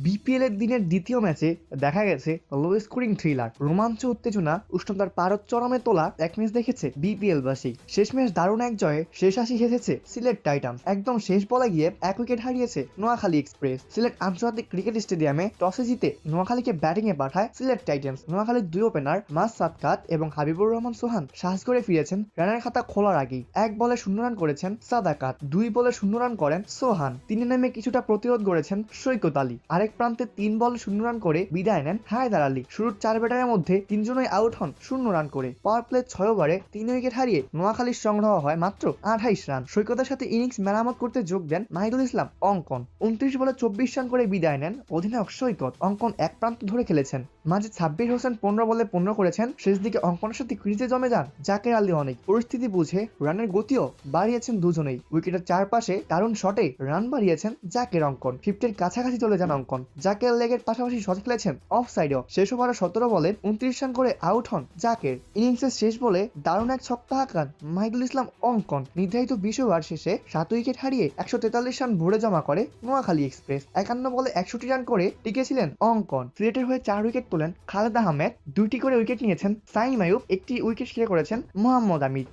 BPL এর দিনের দ্বিতীয় ম্যাচে দেখা গেছে লো স্কোরিং থ্রিলার, রোমাঞ্চ, উত্তেজনা, উষ্ণতার পারদ চরমে তোলা এক ম্যাচ দেখেছে বিপিএল বাসী। শেষ ম্যাচ দারুণ এক জয়ে শেষ হাসি হেসেছে সিলেট টাইটান্স। একদম শেষ বলে গিয়ে এক উইকেট হারিয়েছে নোয়াখালী এক্সপ্রেস। সিলেট আন্তর্জাতিক ক্রিকেট স্টেডিয়ামে টসে জিতে নোয়াখালীকে ব্যাটিং এ পাঠায় সিলেট টাইটান্স। নোয়াখালীর দুই ওপেনার মাস সাদকাত এবং হাবিবুর রহমান সোহান সাহস করে ফিরেছেন রানের খাতা খোলার আগেই। এক বলে 0 রান করেছেন সাদাকাত, 2 বলে 0 রান করেন সোহান। তিনি নেমে কিছুটা প্রতিরোধ গড়েছেন সৈকত আলী। আরেক প্রান্তে 3 বলে 0 রান করে বিদায় নেন হায়দার আলী। শুরুর 4 ব্যাটারের মধ্যে 3 জনই আউট হন 0 রান করে। পাওয়ার প্লে 6 ওভারে 3 উইকেট হারিয়ে নোয়াখালীর সংগ্রহ হয় মাত্র 28 রান। সৈকতের সাথে ইনিংস মেরামত করতে যোগ দেন মাহিদুল ইসলাম অঙ্কন। 29 বলে 24 রান করে বিদায় নেন অধিনায়ক সৈকত। অঙ্কন এক প্রান্ত ধরে খেলেছেন। মাঝে সাব্বির হোসেন 15 বলে 15 করেছেন। শেষ দিকে অঙ্কনের সাথে ক্রিজে জমে যান জাকের আলী অনেক। পরিস্থিতি বুঝে রানের গতিও বাড়িয়েছেন দুজনেই। উইকেটের চারপাশে দারুণ শটে রান বাড়িয়েছেন জাকের। অঙ্কন 50-এর কাছাকাছি চলে যান অঙ্কন। জাকের লেগের পাশাপাশি শট খেলেছেন অফ সাইডেও। শেষ ওভারে 17 বলে 29 রান করে আউট হন জাকের। ইনিংসের শেষ বলে দারুণ এক ছক্কা হাঁকান মাহিদুল ইসলাম অঙ্কন। নির্ধারিত 20 ওভার শেষে 7 উইকেট হারিয়ে 143 রান ভরে জমা করে নোয়াখালী এক্সপ্রেস। 51 বলে 61 রান করে টিকেছিলেন অঙ্কন। সিলেটের হয়ে 4 উইকেট তোলেন খালেদ আহমেদ, 2টি করে উইকেট নিয়েছেন সাইম আইয়ুব, 1টি উইকেট ক্লিয়ার করেছেন মোহাম্মদ আমির।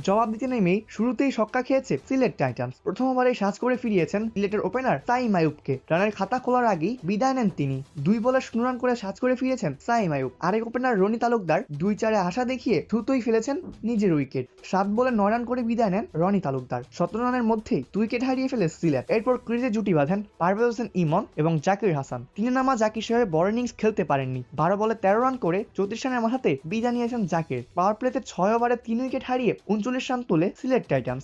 জবাব দিতে নেমেই শুরুতেই ছক্কা খেয়েছে সিলেট টাইটান্স। প্রথম ওভারে সাজ করে ফিরিয়েছেন সিলেটের ওপেনার সাইম আইয়ুবকে। রানের খাতা খোলার আগেই বিদায় নেন তিনি। 2 বলে 0 রান করে সাজ করে ফিরেছেন সাইম আইয়ুব। আরেক ওপেনার রনি তালুকদার 2-4-এ আশা দেখিয়ে দ্রুতই ফেলেছেন নিজের উইকেট। 7 বলে 9 রান করে বিদায় নেন রনি তালুকদার। 17 রানের মধ্যেই 2 উইকেট হারিয়ে ফেলে সিলেট। এরপর ক্রিজে জুটি বাঁধেন পারভেজ হোসেন ইমন এবং জাকির হাসান। তিনে নামা জাকির সাহেব বড় ইনিংস খেলতে পারেননি। 12 বলে 13 রান করে 34 রানের মাথাতে বিদায় নিয়েছেন জাকির। পাওয়ার প্লেতে 6 ওভারে 3 উইকেট হারিয়ে 39 রান তোলে সিলেট টাইটান্স।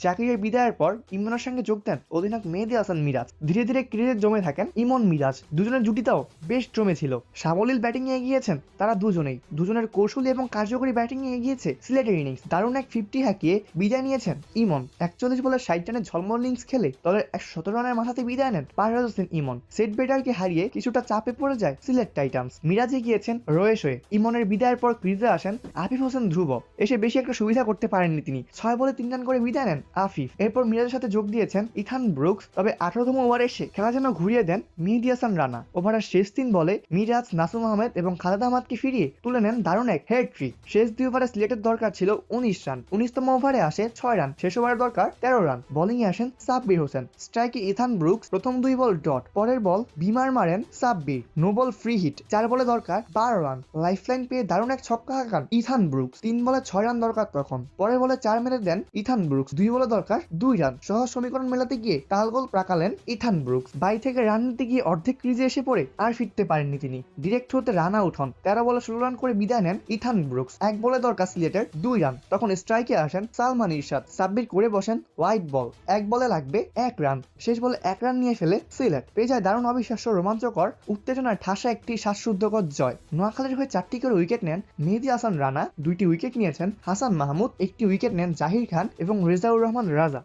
জাকিরের বিদায়ের পর ইমরানের সঙ্গে যোগ দেন অধিনায়ক মেহেদী হাসান মিরাজ। ধীরে ধীরে ক্রিজে জমে থাকেন ইমন মিরাজ। দুজনের জুটিটাও বেশ জমে ছিল। সাবলীল ব্যাটিং এ এগিয়েছেন তারা দুজনেই। দুজনের কৌশলী এবং কার্যকরী ব্যাটিং এ এগিয়েছে সিলেটের ইনিংস। দারুণ এক 50 হাঁকিয়ে বিদায় নিয়েছেন ইমন। 41 বলে 60 রানের ঝলমল ইনিংস খেলে দলের 117 রানের মাথাতে বিদায় নেন পারভেজ হোসেন ইমন। সেট বেটারকে হারিয়ে কিছুটা চাপে পড়ে যায় সিলেট টাইটান্স। মিরাজ এগিয়েছেন রয়েস হয়ে। ইমনের বিদায়ের পর ক্রিজে আসেন আফিফ হোসেন ধ্রুব। এসে বেশি একটা সুবিধা করতে পারেননি তিনি। 6 বলে 3 রান করে বিদায় নেন আফিফ। এরপর মিরাজের সাথে যোগ দিয়েছেন ইথান ব্রুকস। তবে 18তম ওভারে এসে খেলা যেন ঘুরিয়ে দেন মেহেদী হাসান রানা। ওভারের শেষ 3 বলে মিরাজ, নাসুম আহমেদ এবং খালেদ আহমদকে ফিরিয়ে তুলে নেন দারুণ এক হেড ট্রিক। শেষ 2 ওভারে সিলেটের দরকার ছিল 19 রান। 19তম ওভারে আসে 6 রান। শেষ ওভারের দরকার 13 রান। বোলিং এ আসেন সাব্বির হোসেন। স্ট্রাইকে ইথান ব্রুকস। প্রথম 2 বল ডট, পরের বল বিমার মারেন Sabbir. No ball free hit. 4 বলে দরকার 12 রান। লাইফলাইন পেয়ে দারুণ এক ছক্কা হাঁকান ইথান ব্রুকস। 3 বলে 6 রান দরকার তখন। পরের বলে 4 মেরে দেন ইথান ব্রুকস। 2 বলে দরকার 2 রান। সহজ সমীকরণ মেলাতে গিয়ে টালগোল প্রাকালেন ইথান ব্রুকস। বাই থেকে রান নিতে গিয়ে অর্ধেক ক্রিজে এসে পড়ে আর ফিরতে পারেননি তিনি। ডিরেক্ট হতে রান আউট হন। 13 বলে 16 রান করে বিদায় নেন ইথান ব্রুকস। 1 বলে দরকার সিলেটের 2 রান। তখন স্ট্রাইকে আসেন সালমান ইরশাদ। সাব্বির করে বসেন হোয়াইট বল। 1 বলে লাগবে 1 রান। শেষ বলে 1 রান নিয়ে ফেলে সিলেট। পেয়ে যায় দারুণ অবিশ্বাস্য রোমাঞ্চকর উত্তেজনার ঠাসা একটি শ্বাসরুদ্ধকর জয়। নোয়াখালীর হয়ে 4টি করে উইকেট নেন মেহেদী হাসান রানা। 2টি উইকেট নিয়েছেন হাসান মাহমুদ। 1টি উইকেট নেন জাহির খান এবং রেজাউর রহমান রাজা।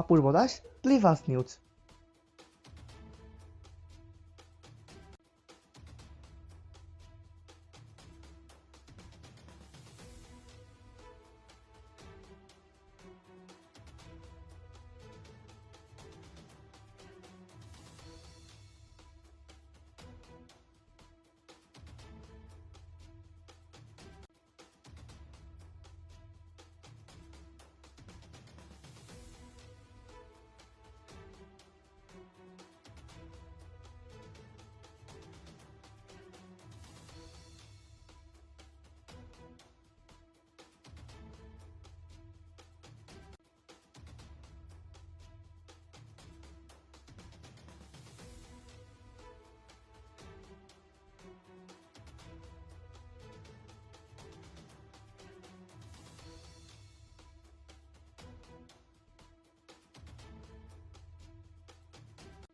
অপূর্ব দাস, ক্লিভাস নিউজ।